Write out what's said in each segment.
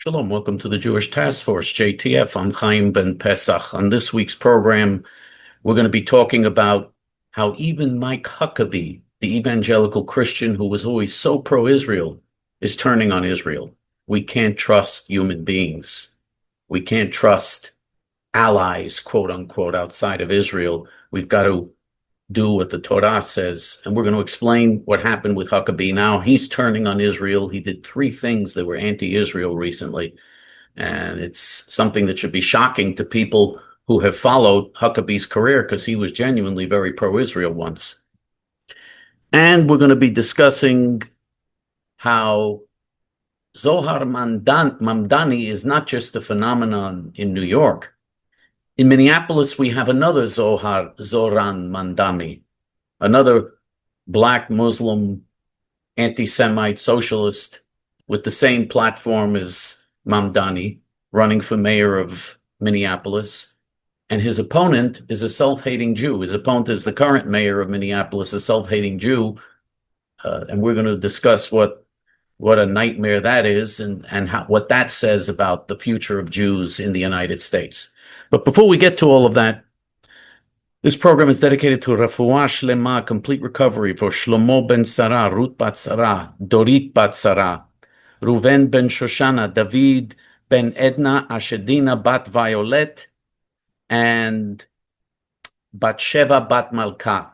Shalom, welcome to the Jewish Task Force, J.T.F. I'm Chaim Ben Pesach. On this week's program, we're going to be talking about how even Mike Huckabee, the evangelical Christian who was always so pro-Israel, is turning on Israel. We can't trust human beings. We can't trust allies, quote unquote, outside of Israel. We've got to do what the Torah says. And we're going to explain what happened with Huckabee now. He's turning on Israel. He did three things that were anti-Israel recently. And it's something that should be shocking to people who have followed Huckabee's career because he was genuinely very pro-Israel once. And we're going to be discussing how Zohar Mamdani is not just a phenomenon in New York. In Minneapolis, we have another Zoran Mamdani, another Black Muslim anti-Semite socialist with the same platform as Mamdani, running for mayor of Minneapolis. And his opponent is a self-hating Jew. His opponent is the current mayor of Minneapolis, a self-hating Jew. And we're going to discuss what a nightmare that is and what that says about the future of Jews in the United States. But before we get to all of that, this program is dedicated to Refuah Shlema, complete recovery for Shlomo ben Sarah, Ruth bat Sarah, Dorit bat Sarah, Reuven ben Shoshana, David ben Edna, Ashedina bat Violet, and Batsheva bat Malka,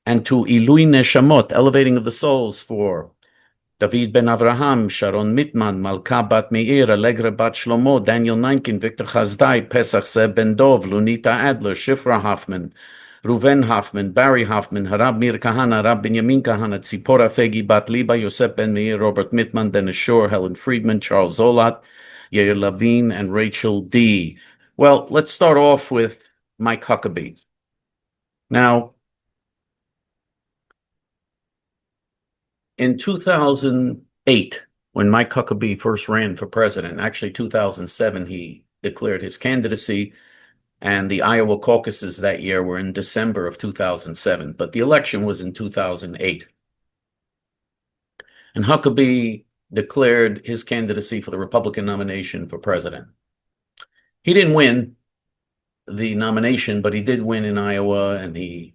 and to Ilui Neshamot, elevating of the souls for David ben Avraham, Sharon Mitman, Malka bat Meir, Allegra bat Shlomo, Daniel Nankin, Victor Chazdai, Pesach Zeb ben Dov, Lunita Adler, Shifra Hoffman, Reuven Hoffman, Barry Hoffman, Harab Mir Kahana, Rab Binyamin Kahana, Tzipora Fegi bat Liba, Yosef ben Meir, Robert Mitman, Dennis Shore, Helen Friedman, Charles Zolat, Yair Lavine, and Rachel D. Well, let's start off with Mike Huckabee. Now, in 2008, when Mike Huckabee first ran for president, actually 2007, he declared his candidacy, and the Iowa caucuses that year were in December of 2007, but the election was in 2008. And Huckabee declared his candidacy for the Republican nomination for president. He didn't win the nomination, but he did win in Iowa, and he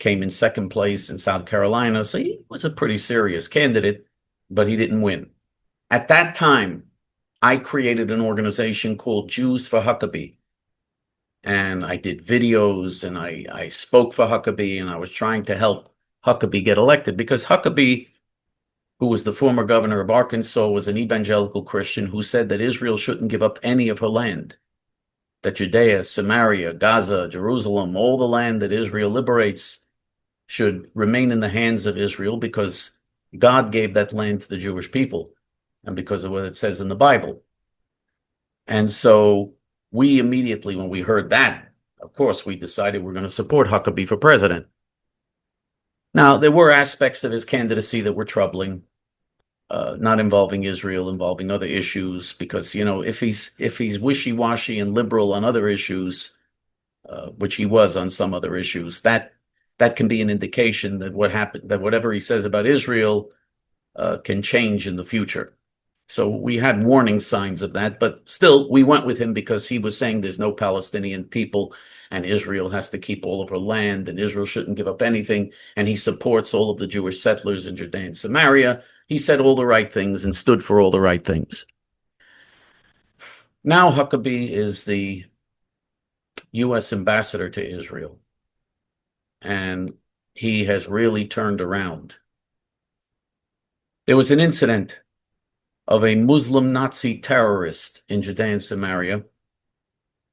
came in second place in South Carolina, so he was a pretty serious candidate, but he didn't win. At that time, I created an organization called Jews for Huckabee, and I did videos, and I spoke for Huckabee, and I was trying to help Huckabee get elected, because Huckabee, who was the former governor of Arkansas, was an evangelical Christian who said that Israel shouldn't give up any of her land, that Judea, Samaria, Gaza, Jerusalem, all the land that Israel liberates should remain in the hands of Israel because God gave that land to the Jewish people and because of what it says in the Bible. And so we immediately, when we heard that, of course, we decided we're going to support Huckabee for president. Now, there were aspects of his candidacy that were troubling, not involving Israel, involving other issues, because, you know, if he's wishy-washy and liberal on other issues, which he was on some other issues, that can be an indication that whatever he says about Israel can change in the future. So we had warning signs of that, but still we went with him because he was saying there's no Palestinian people and Israel has to keep all of her land and Israel shouldn't give up anything. And he supports all of the Jewish settlers in Judea and Samaria. He said all the right things and stood for all the right things. Now Huckabee is the U.S. ambassador to Israel, and he has really turned around. There was an incident of a Muslim Nazi terrorist in Judea and Samaria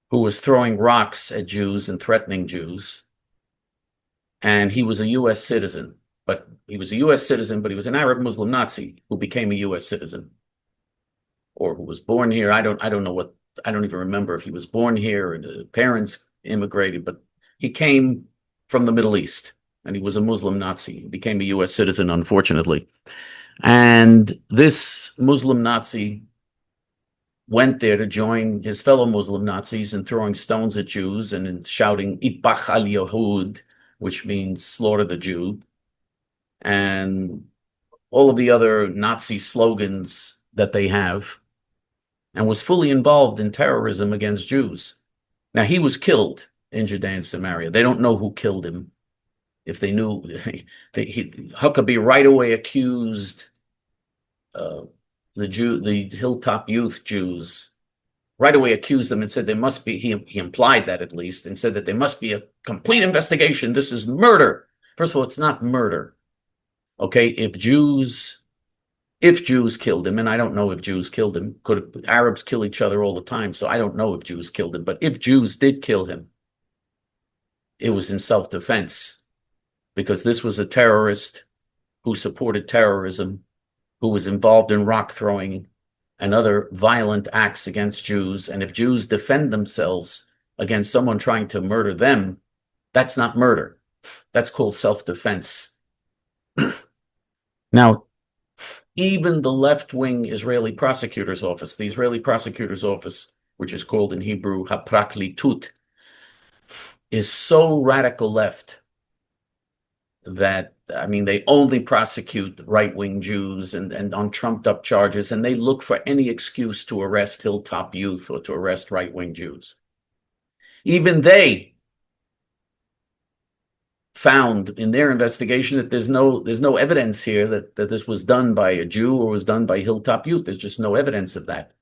who was throwing rocks at Jews and threatening Jews. And he was a U.S. citizen, but he was an Arab Muslim Nazi who became a U.S. citizen, or who was born here. I don't even remember if he was born here or the parents immigrated, but he came from the Middle East and he was a Muslim Nazi. He became a U.S. citizen, unfortunately. And this Muslim Nazi went there to join his fellow Muslim Nazis in throwing stones at Jews and in shouting "Itbach al Yehud," which means slaughter the Jew, and all of the other Nazi slogans that they have. and was fully involved in terrorism against Jews. Now, he was killed in Judea and Samaria. They don't know who killed him. If they knew, Huckabee right away accused the Hilltop youth Jews, right away accused them and said there must be, he implied that at least, and said that there must be a complete investigation. This is murder. First of all, it's not murder. Okay, if Jews killed him, and I don't know if Jews killed him, Arabs kill each other all the time, so I don't know if Jews killed him, but if Jews did kill him, it was in self-defense, because this was a terrorist who supported terrorism, who was involved in rock throwing and other violent acts against Jews. And if Jews defend themselves against someone trying to murder them, that's not murder. That's called self-defense. Now, even the left-wing Israeli prosecutor's office, the Israeli prosecutor's office, which is called in Hebrew Hapraklitut, is so radical left that, I mean, they only prosecute right-wing Jews and on trumped-up charges, and they look for any excuse to arrest Hilltop youth or to arrest right-wing Jews. Even they found in their investigation that there's no evidence here that this was done by a Jew or was done by Hilltop youth. There's just no evidence of that.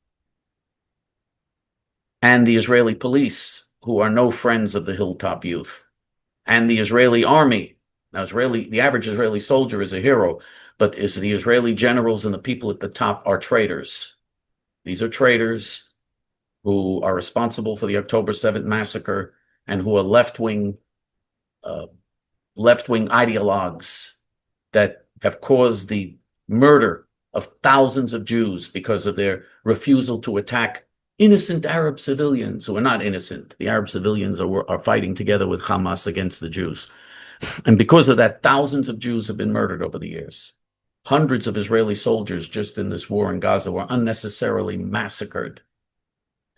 And the Israeli police, who are no friends of the Hilltop youth, and the Israeli army. Now, the average Israeli soldier is a hero, but the Israeli generals and the people at the top are traitors. These are traitors who are responsible for the October 7th massacre and who are left-wing ideologues that have caused the murder of thousands of Jews because of their refusal to attack innocent Arab civilians who are not innocent. The Arab civilians are fighting together with Hamas against the Jews. And because of that, thousands of Jews have been murdered over the years. Hundreds of Israeli soldiers just in this war in Gaza were unnecessarily massacred.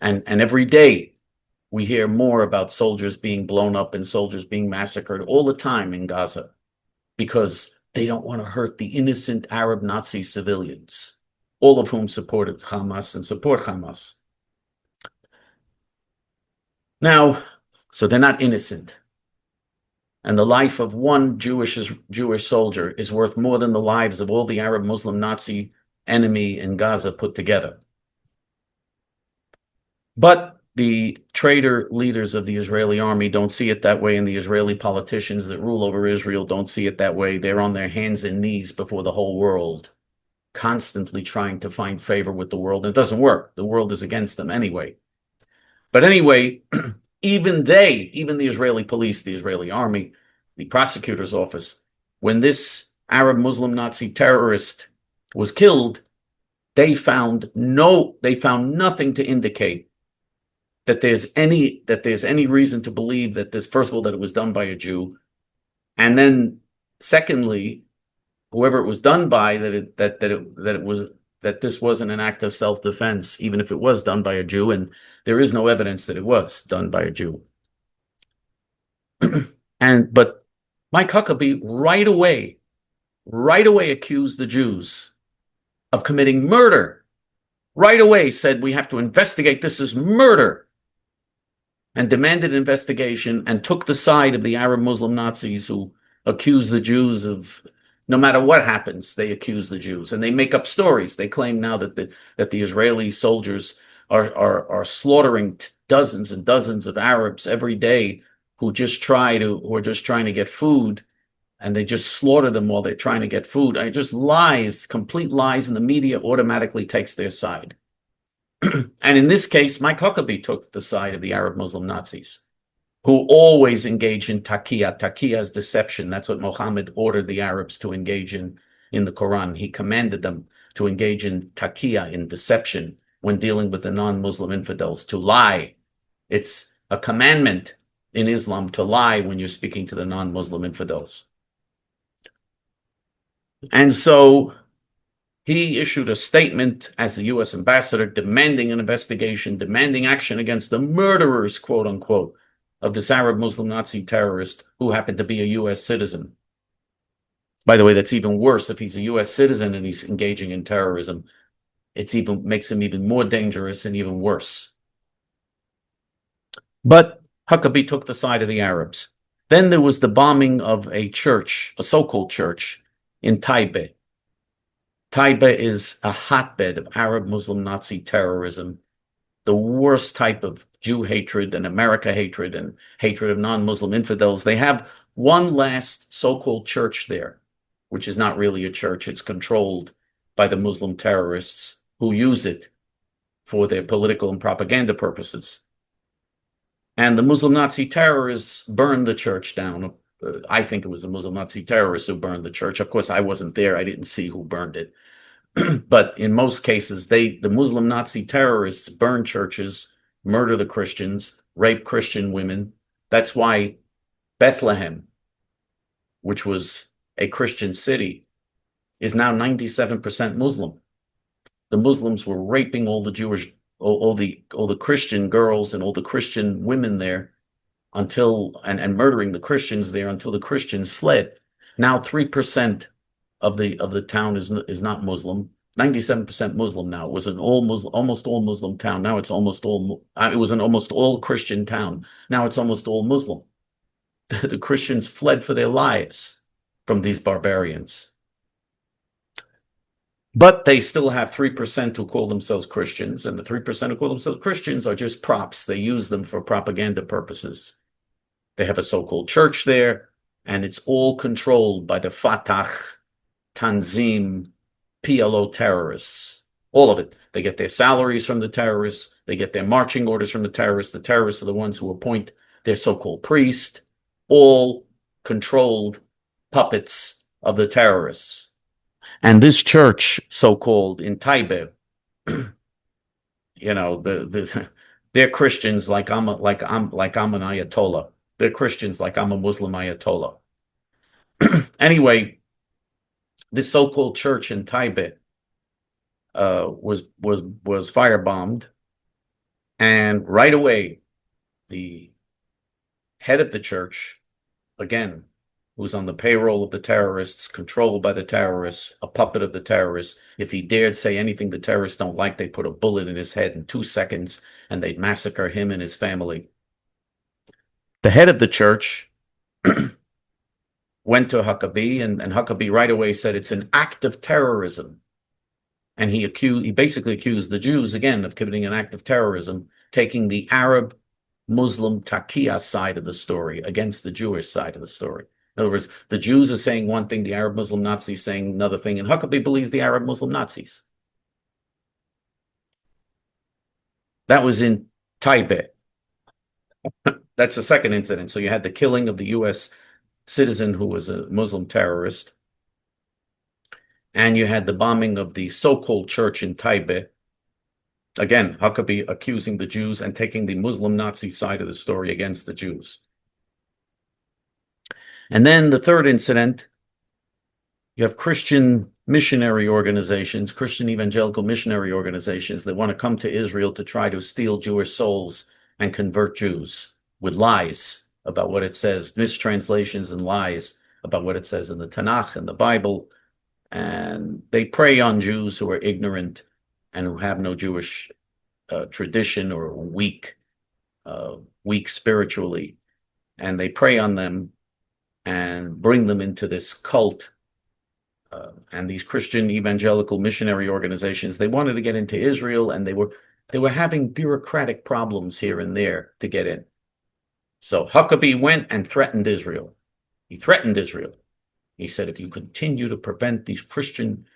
And every day we hear more about soldiers being blown up and soldiers being massacred all the time in Gaza because they don't want to hurt the innocent Arab Nazi civilians, all of whom supported Hamas and support Hamas. Now, so they're not innocent. And the life of one Jewish soldier is worth more than the lives of all the Arab Muslim Nazi enemy in Gaza put together. But the traitor leaders of the Israeli army don't see it that way, and the Israeli politicians that rule over Israel don't see it that way. They're on their hands and knees before the whole world, constantly trying to find favor with the world. It doesn't work. The world is against them anyway. But anyway, even the Israeli police, the Israeli army, the prosecutor's office, when this Arab Muslim Nazi terrorist was killed, they found nothing to indicate that there's any reason to believe that this, first of all, that it was done by a Jew, and then secondly, whoever it was done by, that this wasn't an act of self-defense, even if it was done by a Jew, and there is no evidence that it was done by a Jew. But Mike Huckabee right away accused the Jews of committing murder. Right away said, we have to investigate, this is murder, and demanded an investigation and took the side of the Arab Muslim Nazis who accuse the Jews of, no matter what happens, they accuse the Jews, and they make up stories. They claim now that the Israeli soldiers are slaughtering dozens and dozens of Arabs every day who are just trying to get food, and they just slaughter them while they're trying to get food. It just lies, complete lies, and the media automatically takes their side. And in this case, Mike Huckabee took the side of the Arab Muslim Nazis, who always engage in taqiyya. Taqiyya is deception. That's what Muhammad ordered the Arabs to engage in the Quran. He commanded them to engage in taqiyya, in deception, when dealing with the non-Muslim infidels, to lie. It's a commandment in Islam to lie when you're speaking to the non-Muslim infidels. And so he issued a statement as the U.S. ambassador demanding an investigation, demanding action against the murderers, quote unquote, of this Arab Muslim Nazi terrorist who happened to be a U.S. citizen. By the way, that's even worse if he's a U.S. citizen and he's engaging in terrorism. makes him even more dangerous and even worse. But Huckabee took the side of the Arabs. Then there was the bombing of a church, a so-called church, in Taipei. Taipei is a hotbed of Arab Muslim Nazi terrorism, the worst type of Jew hatred and America hatred and hatred of non-Muslim infidels. They have one last so-called church there, which is not really a church. It's controlled by the Muslim terrorists who use it for their political and propaganda purposes. And the Muslim Nazi terrorists burned the church down. I think it was the Muslim Nazi terrorists who burned the church. Of course, I wasn't there. I didn't see who burned it. But in most cases, the Muslim Nazi terrorists burn churches, murder the Christians, rape Christian women. That's why Bethlehem, which was a Christian city, is now 97% Muslim. The Muslims were raping all the Jewish, all the Christian girls and all the Christian women there and murdering the Christians there until the Christians fled. Now 3% of the town is not Muslim. 97% Muslim now. It was an almost all Muslim town. Now it's almost all. It was an almost all Christian town. Now it's almost all Muslim. The Christians fled for their lives from these barbarians. But they still have 3% who call themselves Christians, and the 3% who call themselves Christians are just props. They use them for propaganda purposes. They have a so-called church there, and it's all controlled by the Fatah, Tanzim, PLO terrorists. All of it. They get their salaries from the terrorists. They get their marching orders from the terrorists. The terrorists are the ones who appoint their so-called priest. All controlled puppets of the terrorists. And this church, so-called in Taipei, they're Christians like I'm an Ayatollah. They're Christians like I'm a Muslim Ayatollah. Anyway, this so-called church in Taipei was firebombed, and right away, the head of the church, again, who's on the payroll of the terrorists, controlled by the terrorists, a puppet of the terrorists. If he dared say anything the terrorists don't like, they put a bullet in his head in 2 seconds, and they'd massacre him and his family. The head of the church went to Huckabee, and Huckabee right away said it's an act of terrorism. And he basically accused the Jews, again, of committing an act of terrorism, taking the Arab Muslim Taqiyya side of the story against the Jewish side of the story. In other words, the Jews are saying one thing, the Arab Muslim Nazis saying another thing, and Huckabee believes the Arab Muslim Nazis. That was in Taipei. That's the second incident. So you had the killing of the U.S. citizen who was a Muslim terrorist, and you had the bombing of the so-called church in Taipei. Again, Huckabee accusing the Jews and taking the Muslim Nazi side of the story against the Jews. And then the third incident, you have Christian missionary organizations, Christian evangelical missionary organizations that want to come to Israel to try to steal Jewish souls and convert Jews with lies about what it says, mistranslations and lies about what it says in the Tanakh and the Bible. And they prey on Jews who are ignorant and who have no Jewish tradition or weak spiritually. And they prey on them and bring them into this cult. And these Christian evangelical missionary organizations, they wanted to get into Israel, and they were having bureaucratic problems here and there to get in. So Huckabee went and threatened Israel. He threatened Israel. He said, if you continue to prevent these Christian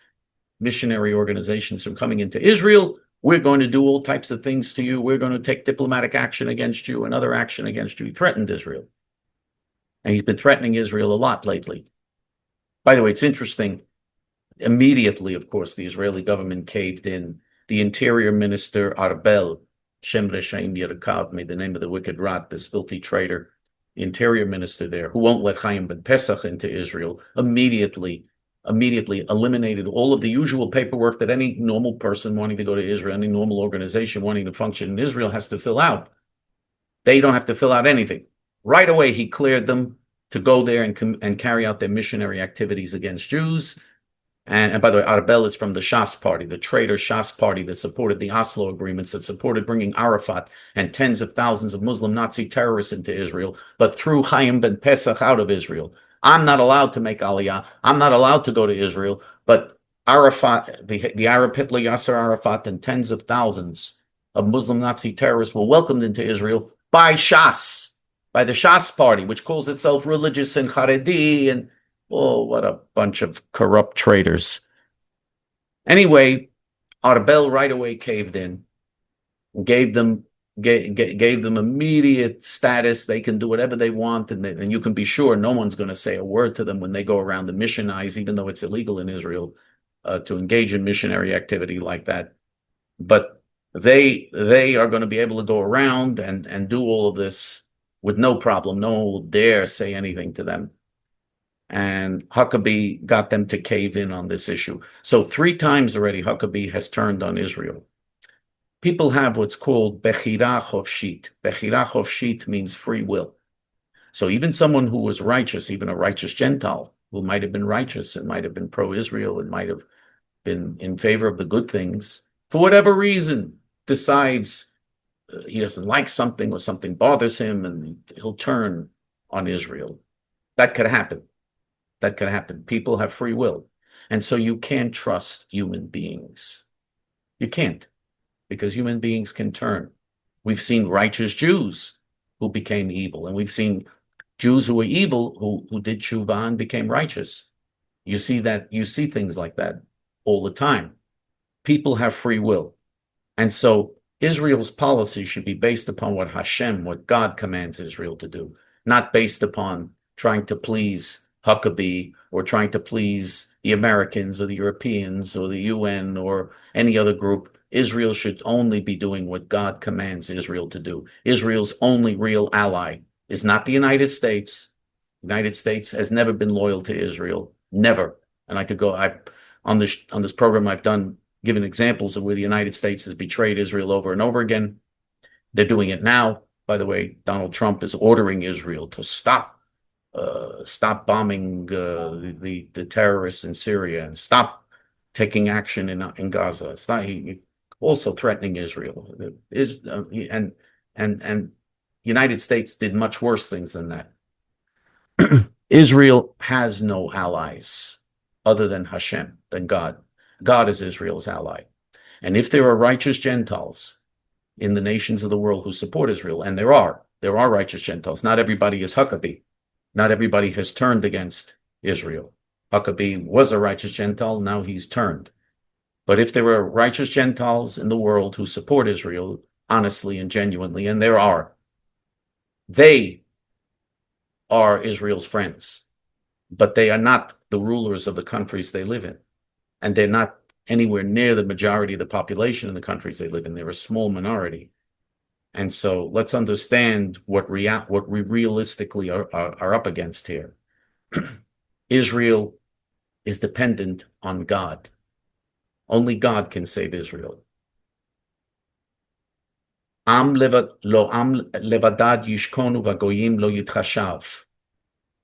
missionary organizations from coming into Israel, we're going to do all types of things to you. We're going to take diplomatic action against you and other action against you. He threatened Israel. And he's been threatening Israel a lot lately. By the way, it's interesting. Immediately, of course, the Israeli government caved in. The Interior Minister, Arbel, Shem Reshaim Yerkav, made the name of the wicked rat, this filthy traitor, the Interior Minister there, who won't let Chaim ben Pesach into Israel, immediately eliminated all of the usual paperwork that any normal person wanting to go to Israel, any normal organization wanting to function in Israel has to fill out. They don't have to fill out anything. Right away, he cleared them to go there and carry out their missionary activities against Jews. And by the way, Arbel is from the Shas party, the traitor Shas party that supported the Oslo agreements, that supported bringing Arafat and tens of thousands of Muslim Nazi terrorists into Israel, but threw Chaim ben Pesach out of Israel. I'm not allowed to make Aliyah. I'm not allowed to go to Israel, but Arafat, the Arab Hitler Yasser Arafat, and tens of thousands of Muslim Nazi terrorists were welcomed into Israel by Shas, by the Shas party, which calls itself religious and Haredi, and oh, what a bunch of corrupt traitors. Anyway, Arbel right away caved in, gave them immediate status. They can do whatever they want, and you can be sure no one's going to say a word to them when they go around and missionize, even though it's illegal in Israel to engage in missionary activity like that. But they are going to be able to go around and do all of this with no problem. No one will dare say anything to them. And Huckabee got them to cave in on this issue. So 3 times already Huckabee has turned on Israel. People have what's called bechira chofshit. Bechira chofshit means free will. So even someone who was righteous, even a righteous Gentile, who might have been righteous and might have been pro-Israel and might have been in favor of the good things, for whatever reason, decides he doesn't like something or something bothers him and he'll turn on Israel. That could happen. That could happen. People have free will. And so you can't trust human beings. You can't, because human beings can turn. We've seen righteous Jews who became evil, and we've seen Jews who were evil who did tshuva and became righteous. You see things like that all the time. People have free will. And so Israel's policy should be based upon what Hashem, what God commands Israel to do, not based upon trying to please Huckabee or trying to please the Americans or the Europeans or the UN or any other group. Israel should only be doing what God commands Israel to do. Israel's only real ally is not the United States. The United States has never been loyal to Israel, never. And I could go, on this program I've given examples of where the United States has betrayed Israel over and over again. They're doing it now. By the way, Donald Trump is ordering Israel to stop bombing the terrorists in Syria and stop taking action in Gaza. He also threatening Israel. And United States did much worse things than that. Israel has no allies other than Hashem, than God. God is Israel's ally. And if there are righteous Gentiles in the nations of the world who support Israel, and there are righteous Gentiles, not everybody is Huckabee. Not everybody has turned against Israel. Huckabee was a righteous Gentile, now he's turned. But if there are righteous Gentiles in the world who support Israel honestly and genuinely, and there are, they are Israel's friends, but they are not the rulers of the countries they live in. And they're not anywhere near the majority of the population in the countries they live in. They're a small minority. And so let's understand what we realistically are up against here. Israel is dependent on God. Only God can save Israel. Am levadad yishkonu v'goyim lo yitchashav.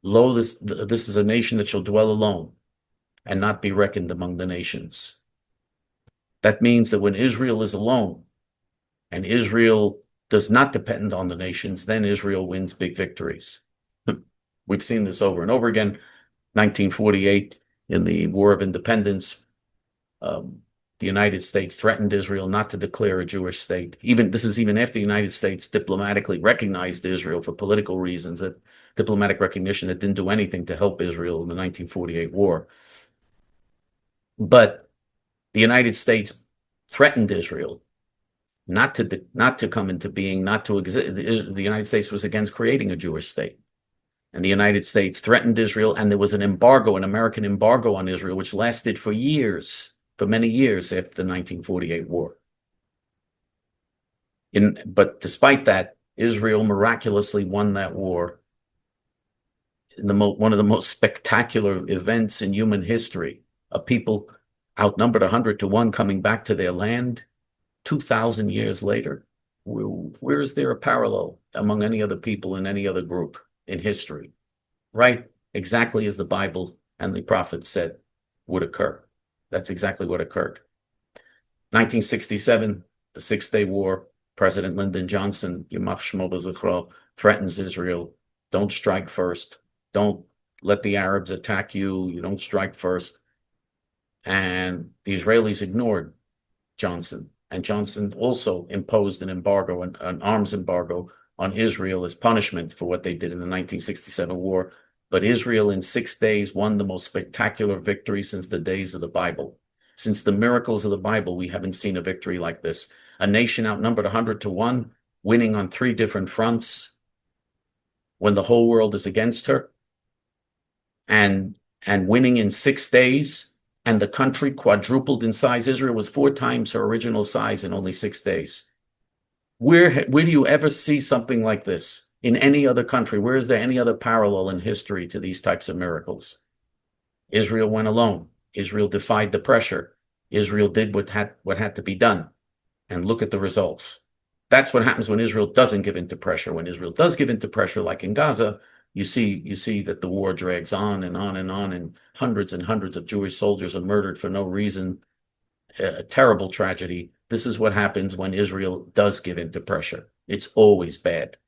Lo, this is a nation that shall dwell alone and not be reckoned among the nations. That means that when Israel is alone and Israel does not depend on the nations, then Israel wins big victories. We've seen this over and over again. 1948, in the War of Independence, the United States threatened Israel not to declare a Jewish state. This is even after the United States diplomatically recognized Israel for political reasons, that diplomatic recognition that didn't do anything to help Israel in the 1948 war. But the United States threatened Israel not to come into being, not to exist. The United States was against creating a Jewish state. And the United States threatened Israel, and there was an embargo, an American embargo on Israel, which lasted for years, for many years after the 1948 war. But despite that, Israel miraculously won that war in one of the most spectacular events in human history, of people outnumbered 100 to 1 coming back to their land 2,000 years later. Where is there a parallel among any other people in any other group in history? Right? Exactly as the Bible and the prophets said would occur. That's exactly what occurred. 1967, the Six-Day War, President Lyndon Johnson, Yimach Shmo B'Zichro, threatens Israel. Don't strike first. Don't let the Arabs attack you. You don't strike first. And the Israelis ignored Johnson. And Johnson also imposed an embargo, an arms embargo on Israel as punishment for what they did in the 1967 war. But Israel in 6 days won the most spectacular victory since the days of the Bible. Since the miracles of the Bible, we haven't seen a victory like this. A nation outnumbered 100-1, winning on 3 different fronts when the whole world is against her, and winning in 6 days, and the country quadrupled in size. Israel was 4 times her original size in only 6 days. Where do you ever see something like this in any other country? Where is there any other parallel in history to these types of miracles? Israel went alone. Israel defied the pressure. Israel did what had to be done. And look at the results. That's what happens when Israel doesn't give in to pressure. When Israel does give in to pressure, like in Gaza, you see that the war drags on and on and on, and hundreds of Jewish soldiers are murdered for no reason. A terrible tragedy. This is what happens when Israel does give in to pressure. It's always bad.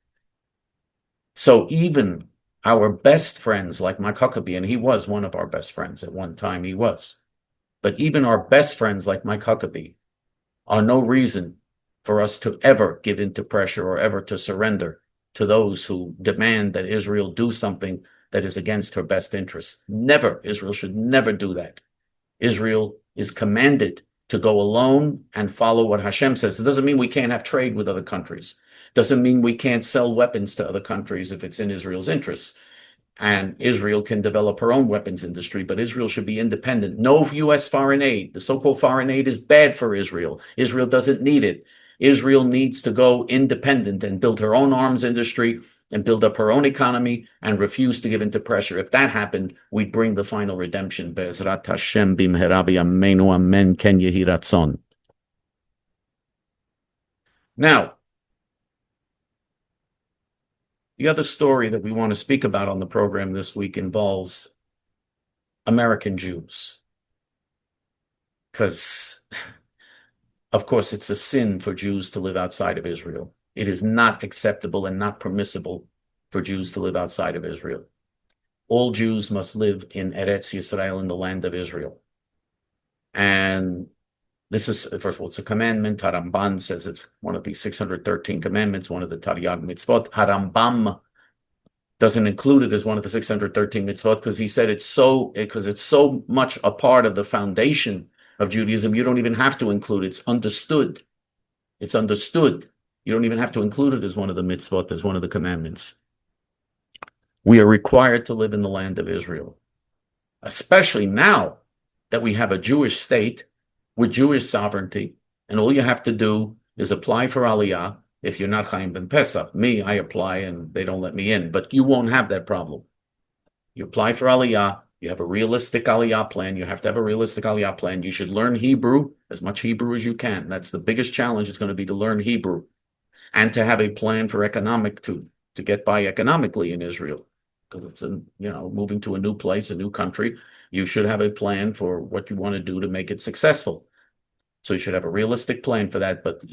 So even our best friends like Mike Huckabee, and he was one of our best friends at one time, he was. But even our best friends like Mike Huckabee are no reason for us to ever give in to pressure or ever to surrender to those who demand that Israel do something that is against her best interests. Never. Israel should never do that. Israel is commanded to go alone and follow what Hashem says. It doesn't mean we can't have trade with other countries. It doesn't mean we can't sell weapons to other countries if it's in Israel's interests. And Israel can develop her own weapons industry, but Israel should be independent. No U.S. foreign aid. The so-called foreign aid is bad for Israel. Israel doesn't need it. Israel needs to go independent and build her own arms industry and build up her own economy and refuse to give in to pressure. If that happened, we'd bring the final redemption. Be'ezrat Hashem b'mehera b'yameinu amen ken yehi ratzon. Now, the other story that we want to speak about on the program this week involves American Jews. Because, of course, it's a sin for Jews to live outside of Israel. It is not acceptable and not permissible for Jews to live outside of Israel. All Jews must live in Eretz Yisrael, in the land of Israel. And this is, first of all, it's a commandment. Harambam says it's one of the 613 commandments, one of the Taryag mitzvot. Harambam doesn't include it as one of the 613 mitzvot because he said it's so much a part of the foundation of Judaism, you don't even have to include it. It's understood. It's understood. You don't even have to include it as one of the mitzvot, as one of the commandments. We are required to live in the land of Israel, especially now that we have a Jewish state with Jewish sovereignty, and all you have to do is apply for Aliyah if you're not Chaim ben Pesach. Me, I apply and they don't let me in, but you won't have that problem. You apply for Aliyah, you have a realistic Aliyah plan, you have to have a realistic Aliyah plan. You should learn Hebrew, as much Hebrew as you can. That's the biggest challenge is going to be to learn Hebrew and to have a plan for to get by economically in Israel. Because it's moving to a new place, a new country, you should have a plan for what you want to do to make it successful. So you should have a realistic plan for that, but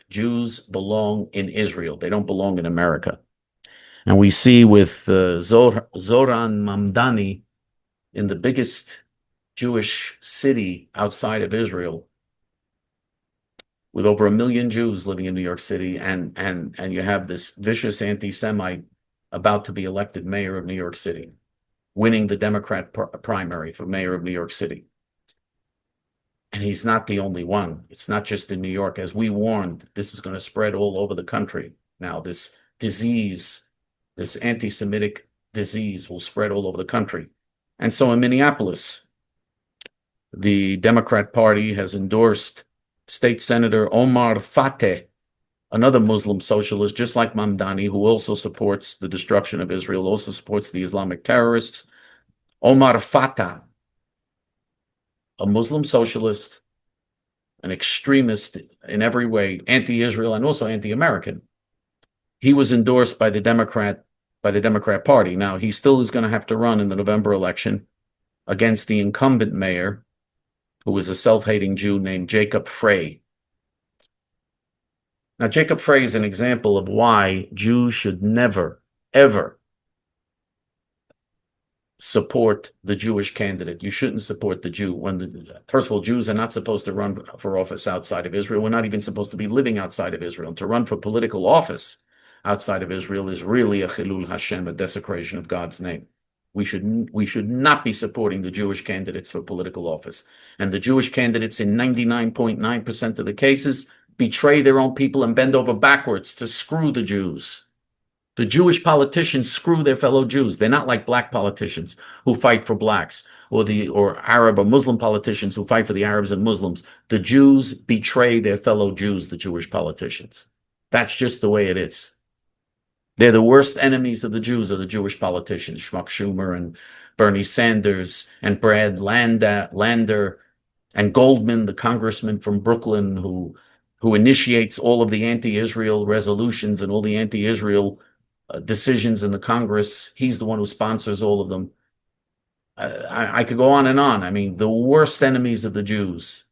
Jews belong in Israel. They don't belong in America. And we see with Zoran Mamdani in the biggest Jewish city outside of Israel, with over 1 million Jews living in New York City, and you have this vicious anti-Semite about to be elected mayor of New York City, winning the Democrat primary for mayor of New York City. And he's not the only one. It's not just in New York. As we warned, this is going to spread all over the country. Now, this disease, this anti-Semitic disease will spread all over the country. And so in Minneapolis, the Democrat Party has endorsed State Senator Omar Fateh, another Muslim socialist, just like Mamdani, who also supports the destruction of Israel, also supports the Islamic terrorists. Omar Fateh, a Muslim socialist, an extremist in every way, anti-Israel and also anti-American. He was endorsed by the Democrat Party. Now, he still is going to have to run in the November election against the incumbent mayor, who was a self-hating Jew named Jacob Frey. Now, Jacob Frey is an example of why Jews should never, ever support the Jewish candidate. You shouldn't support the Jew. First of all, Jews are not supposed to run for office outside of Israel. We're not even supposed to be living outside of Israel. To run for political office outside of Israel is really a chilul Hashem, a desecration of God's name. We should not be supporting the Jewish candidates for political office. And the Jewish candidates in 99.9% of the cases betray their own people and bend over backwards to screw the Jews. The Jewish politicians screw their fellow Jews. They're not like black politicians who fight for blacks, or Arab or Muslim politicians who fight for the Arabs and Muslims. The Jews betray their fellow Jews, the Jewish politicians. That's just the way it is. They're the worst enemies of the Jews, are the Jewish politicians, Schmuck Schumer and Bernie Sanders and Brad Lander and Goldman, the congressman from Brooklyn who initiates all of the anti-Israel resolutions and all the anti-Israel decisions in the Congress. He's the one who sponsors all of them. I could go on and on. I mean, the worst enemies of the Jews.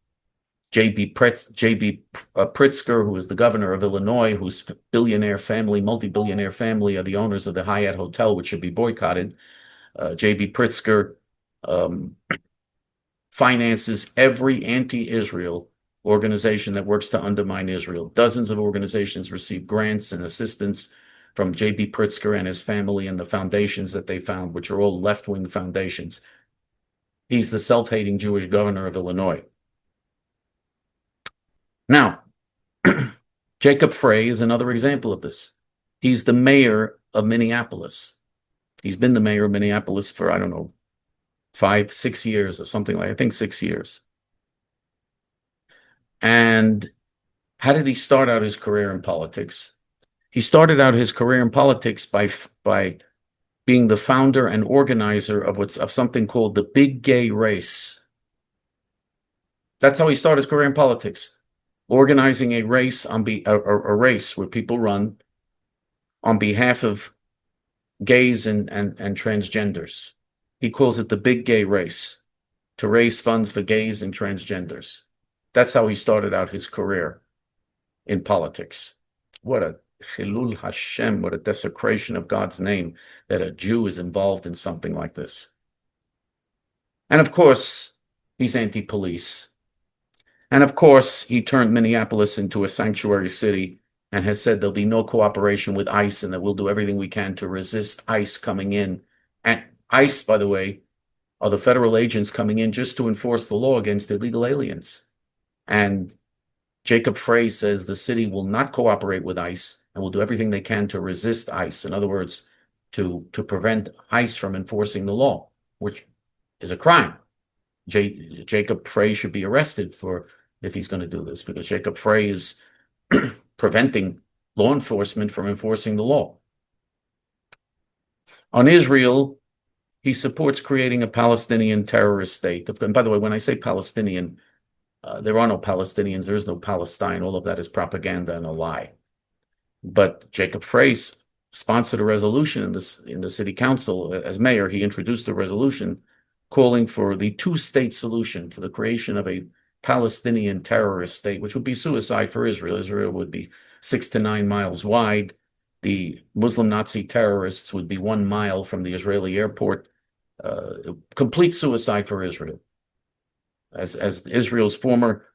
J.B. Pritzker, who is the governor of Illinois, whose multi-billionaire family are the owners of the Hyatt Hotel, which should be boycotted. J.B. Pritzker finances every anti-Israel organization that works to undermine Israel. Dozens of organizations receive grants and assistance from J.B. Pritzker and his family and the foundations that they found, which are all left-wing foundations. He's the self-hating Jewish governor of Illinois. Now, Jacob Frey is another example of this. He's the mayor of Minneapolis. He's been the mayor of Minneapolis for, I don't know, 5-6 years or something like, I think 6 years. And how did he start out his career in politics? He started out his career in politics by being the founder and organizer of something called the Big Gay Race. That's how he started his career in politics. Organizing a race a race where people run on behalf of gays and transgenders. He calls it the Big Gay Race, to raise funds for gays and transgenders. That's how he started out his career in politics. What a chilul Hashem, what a desecration of God's name that a Jew is involved in something like this. And of course, he's anti-police. And of course, he turned Minneapolis into a sanctuary city and has said there'll be no cooperation with ICE and that we'll do everything we can to resist ICE coming in. And ICE, by the way, are the federal agents coming in just to enforce the law against illegal aliens. And Jacob Frey says the city will not cooperate with ICE and will do everything they can to resist ICE. In other words, to prevent ICE from enforcing the law, which is a crime. Jacob Frey should be arrested if he's going to do this, because Jacob Frey is preventing law enforcement from enforcing the law. On Israel, he supports creating a Palestinian terrorist state. And by the way, when I say Palestinian, there are no Palestinians, there is no Palestine. All of that is propaganda and a lie. But Jacob Frey sponsored a resolution in the city council. As mayor, he introduced a resolution calling for the two-state solution, for the creation of a Palestinian terrorist state, which would be suicide for Israel. Israel would be 6 to 9 miles wide. The Muslim Nazi terrorists would be 1 mile from the Israeli airport. Complete suicide for Israel. As Israel's former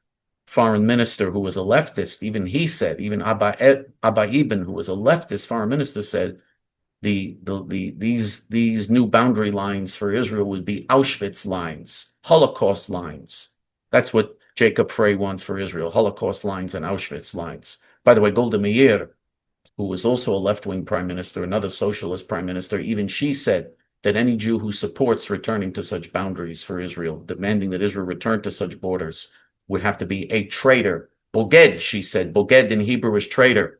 foreign minister, who was a leftist, even he said, even Abba Eban, who was a leftist foreign minister, said these new boundary lines for Israel would be Auschwitz lines, Holocaust lines. That's what Jacob Frey wants for Israel, Holocaust lines and Auschwitz lines. By the way, Golda Meir, who was also a left-wing prime minister, another socialist prime minister, even she said that any Jew who supports returning to such boundaries for Israel, demanding that Israel return to such borders, would have to be a traitor. Boged, she said. Boged in Hebrew is traitor.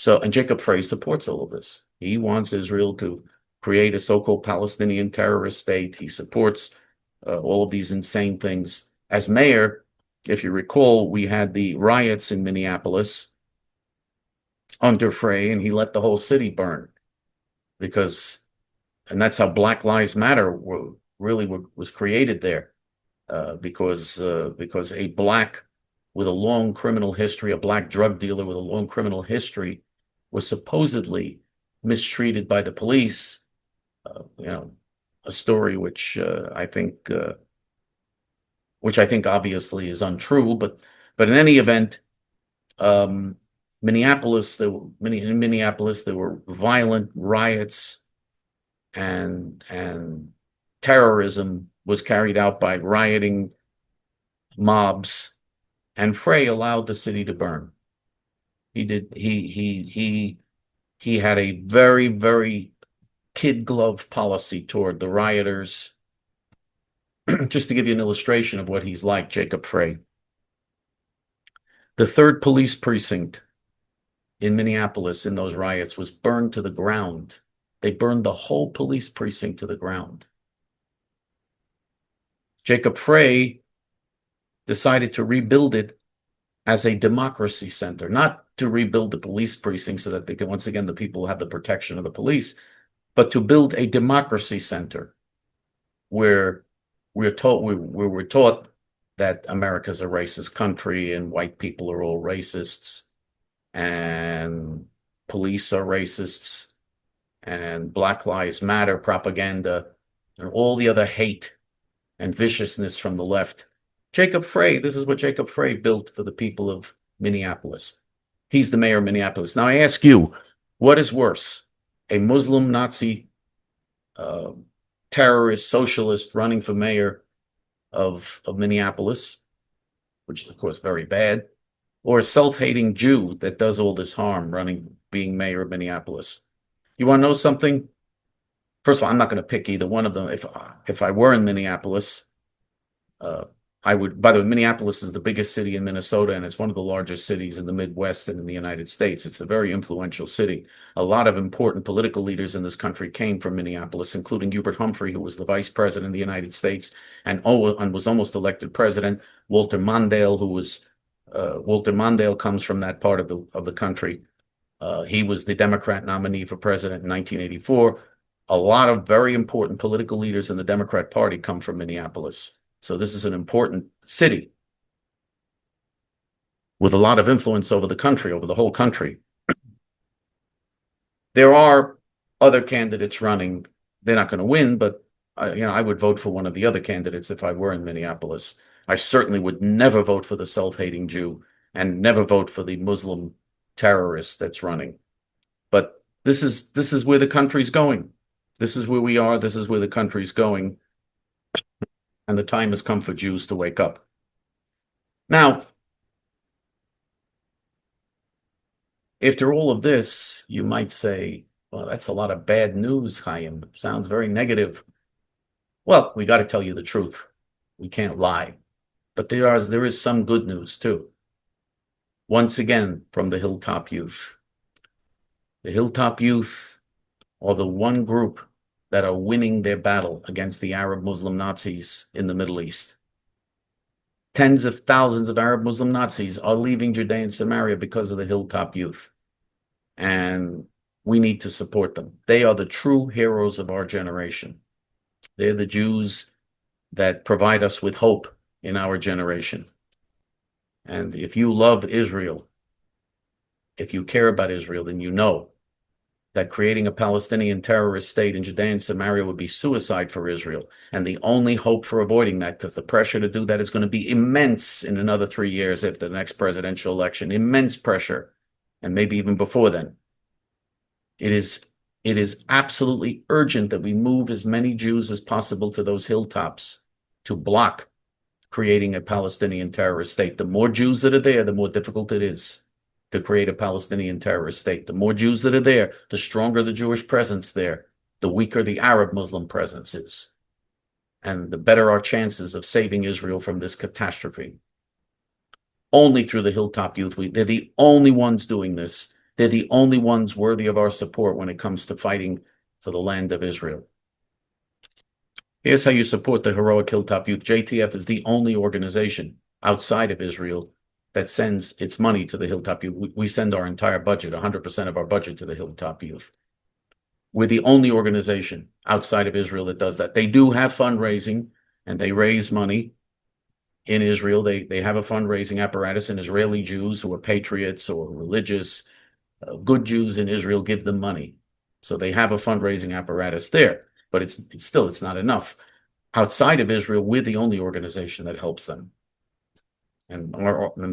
And Jacob Frey supports all of this. He wants Israel to create a so-called Palestinian terrorist state. He supports all of these insane things. As mayor, if you recall, we had the riots in Minneapolis under Frey, and he let the whole city burn and that's how Black Lives Matter really was created there because a black with a long criminal history, a black drug dealer with a long criminal history, was supposedly mistreated by the police. A story which I think obviously is untrue, but in any event, in Minneapolis there were violent riots and terrorism was carried out by rioting mobs, and Frey allowed the city to burn. He had a very, very kid glove policy toward the rioters. Just to give you an illustration of what he's like, Jacob Frey. The 3rd police precinct in Minneapolis in those riots was burned to the ground. They burned the whole police precinct to the ground. Jacob Frey decided to rebuild it as a democracy center, not to rebuild the police precinct so that they can, once again, the people have the protection of the police, but to build a democracy center where we're taught that America's a racist country and white people are all racists and police are racists and Black Lives Matter propaganda and all the other hate and viciousness from the left. This is what Jacob Frey built for the people of Minneapolis. He's the mayor of Minneapolis. Now I ask you, what is worse? A Muslim Nazi terrorist socialist running for mayor of Minneapolis, which is of course very bad, or a self-hating Jew that does all this harm being mayor of Minneapolis? You want to know something? First of all, I'm not going to pick either one of them. If I were in Minneapolis, I would. By the way, Minneapolis is the biggest city in Minnesota, and it's one of the largest cities in the Midwest and in the United States. It's a very influential city. A lot of important political leaders in this country came from Minneapolis, including Hubert Humphrey, who was the vice president of the United States and was almost elected president. Walter Mondale, Walter Mondale comes from that part of the country. He was the Democrat nominee for president in 1984. A lot of very important political leaders in the Democrat Party come from Minneapolis. So this is an important city with a lot of influence over the whole country. There are other candidates running. They're not going to win, but I would vote for one of the other candidates if I were in Minneapolis. I certainly would never vote for the self-hating Jew and never vote for the Muslim terrorist that's running. But this is where the country's going. This is where we are. This is where the country's going. And the time has come for Jews to wake up. Now, after all of this, you might say, well, that's a lot of bad news, Chaim. Sounds very negative. Well, we got to tell you the truth. We can't lie. But there is some good news, too. Once again, from the Hilltop Youth. The Hilltop Youth are the one group that are winning their battle against the Arab Muslim Nazis in the Middle East. Tens of thousands of Arab Muslim Nazis are leaving Judea and Samaria because of the Hilltop Youth. And we need to support them. They are the true heroes of our generation. They're the Jews that provide us with hope in our generation. And if you love Israel, if you care about Israel, then you know that creating a Palestinian terrorist state in Judea and Samaria would be suicide for Israel. And the only hope for avoiding that, because the pressure to do that is going to be immense in another 3 years after the next presidential election, immense pressure, and maybe even before then. It is absolutely urgent that we move as many Jews as possible to those hilltops to block creating a Palestinian terrorist state. The more Jews that are there, the more difficult it is to create a Palestinian terrorist state. The more Jews that are there, the stronger the Jewish presence there, the weaker the Arab Muslim presence is, and the better our chances of saving Israel from this catastrophe. Only through the Hilltop Youth. They're the only ones doing this. They're the only ones worthy of our support when it comes to fighting for the land of Israel. Here's how you support the heroic Hilltop Youth. J.T.F. is the only organization outside of Israel that sends its money to the Hilltop Youth. We send our entire budget, 100% of our budget, to the Hilltop Youth. We're the only organization outside of Israel that does that. They do have fundraising, and they raise money in Israel. They have a fundraising apparatus, and Israeli Jews who are patriots or religious, good Jews in Israel give them money. So they have a fundraising apparatus there, but it's still not enough. Outside of Israel, we're the only organization that helps them. And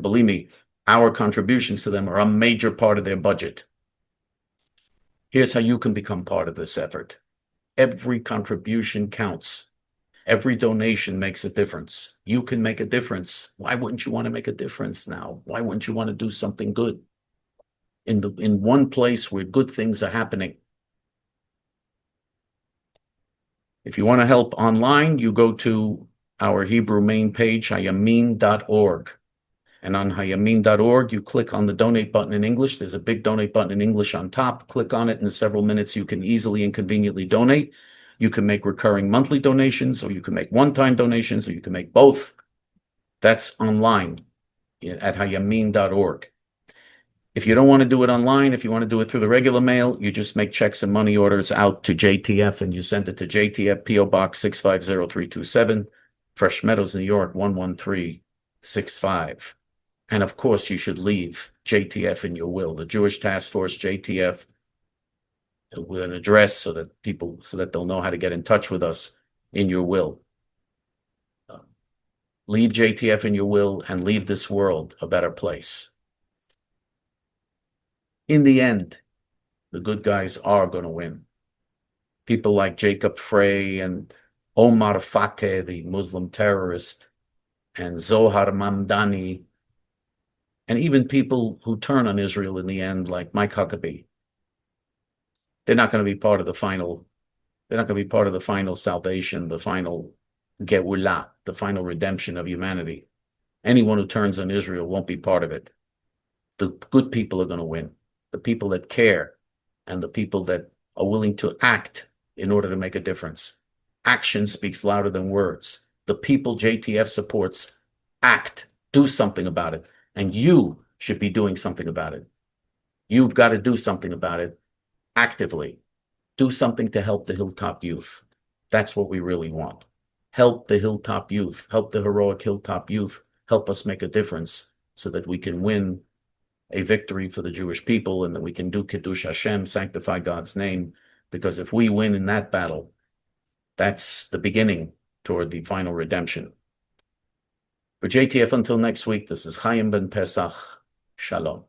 believe me, our contributions to them are a major part of their budget. Here's how you can become part of this effort. Every contribution counts. Every donation makes a difference. You can make a difference. Why wouldn't you want to make a difference now? Why wouldn't you want to do something good in one place where good things are happening? If you want to help online, you go to our Hebrew main page, hayamin.org. And on hayamin.org, you click on the donate button in English. There's a big donate button in English on top. Click on it. In several minutes, you can easily and conveniently donate. You can make recurring monthly donations, or you can make one-time donations, or you can make both. That's online at hayamin.org. If you don't want to do it online, if you want to do it through the regular mail, you just make checks and money orders out to J.T.F. and you send it to J.T.F. P.O. Box 650327, Fresh Meadows, New York 11365. And of course, you should leave J.T.F. in your will, the Jewish Task Force, J.T.F., with an address so that they'll know how to get in touch with us in your will. Leave J.T.F. in your will and leave this world a better place. In the end, the good guys are going to win. People like Jacob Frey and Omar Fateh, the Muslim terrorist, and Zohar Mamdani, and even people who turn on Israel in the end, like Mike Huckabee. They're not going to be part of the final. They're not going to be part of the final salvation, the final Geulah, the final redemption of humanity. Anyone who turns on Israel won't be part of it. The good people are going to win. The people that care and the people that are willing to act in order to make a difference. Action speaks louder than words. The people J.T.F. supports act, do something about it. And you should be doing something about it. You've got to do something about it actively. Do something to help the Hilltop youth. That's what we really want. Help the Hilltop youth. Help the heroic Hilltop youth. Help us make a difference so that we can win a victory for the Jewish people and that we can do Kiddush Hashem, sanctify God's name. Because if we win in that battle, that's the beginning toward the final redemption. For J.T.F. until next week, this is Chaim Ben Pesach. Shalom.